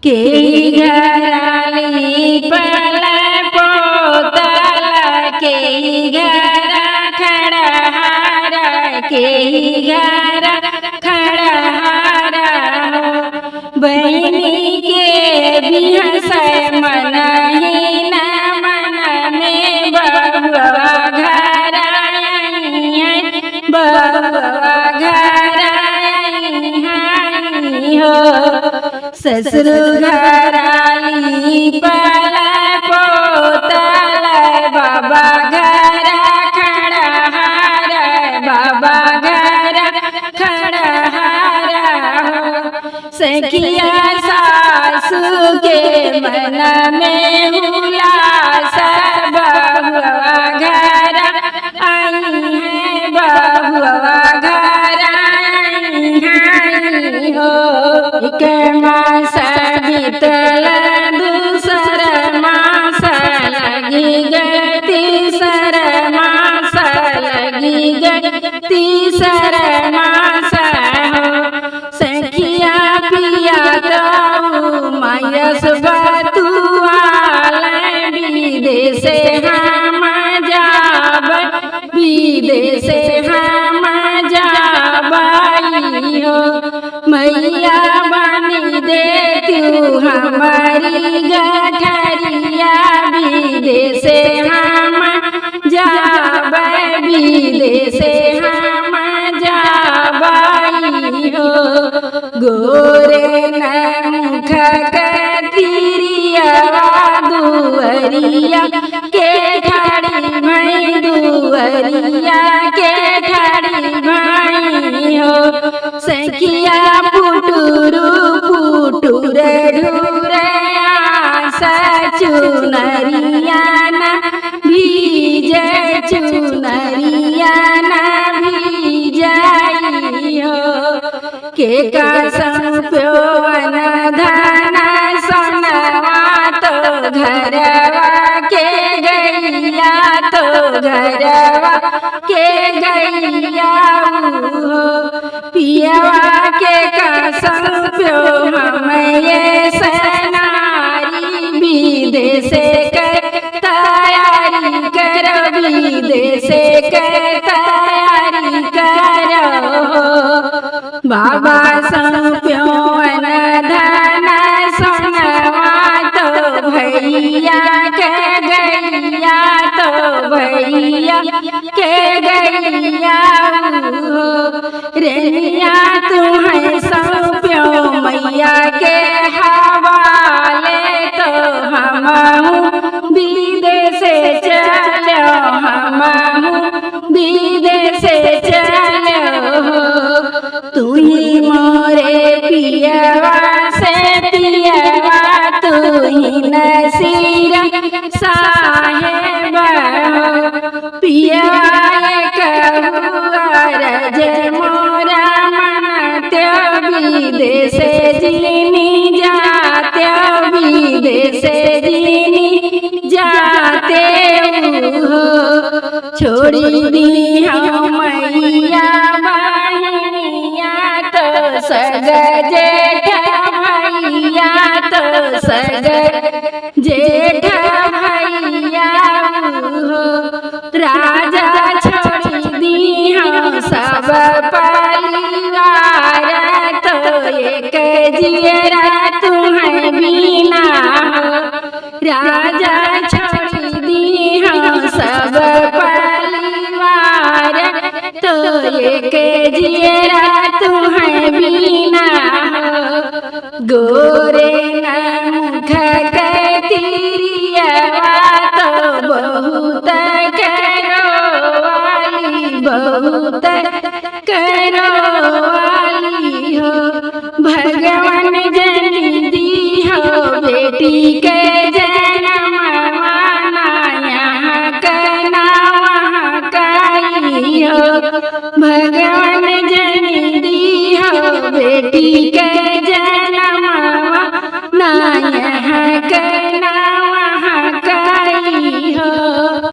के घराली पल पोतल के घर खड़हारा के घर खड़हारा बहनी के बिहस मन ही न मन में बबुआ घर बबुआ घर हो ससुर घराली पल पोतल बाबा घर खड़हार बाबा घर खड़हार सखिया सासू के मन में हुलास बबुआ घर आई है बबुआ घर आई हो एक मास बीतल दूसर मास लगी गई तीसर मास लगी गई तीसर मास सखिया पिया तो मायस बतुआल विदेश हम जाब विदेश हम जाबाई हो मैया बनी दे तू हमारी गठरिया विदेश हम जाब विदेश हम जाबाई हो गोरे नख कतिरिया दुअरिया के ठाड़ी भई दुअरिया के ठाड़ी भई हो सखिया पुटुरु पुटुर ढूरे चुनरिया न भीजे चुनरिया न भीजाई हो के कसम प्योन धन सोनवा तो घरवा के गैया तो घरवा के गैया पियवा के कसम प्यो हम ये सनारी विदेश कर तैयारी करो विदेश कर तैयारी करो बाबा संप्यो धन सोनवा तो भैया के गैया तो भैया के गैया रेनिया तुम्हें संप्यो मैया के हवाले तो हम विदेश चलो हम विदेश चलो तू ही मोरे पियवा से पियवा तू ही नसीर साहेब पियवा रज मोरा मन त्यो विदेश जीनी जाते विदेश जीनी जाते छोड़ी दी हम मैया बहनिया तो सग जेठ भैया तो सग जेठ भैया राजा छोड़ी दी हम सब परिवार तो एक जियरा तुम्हें बिना राजा छोड़ी दी हम सब परिवार तो एक जियरा तुम्हें बिना गोरे नख कतिरिया तो बहुत बहुत करो वाली हो भगवान जन दी हो बेटी के जन्म माना यहाँ करना वहाँ करी हो भगवान जन दी हो बेटी के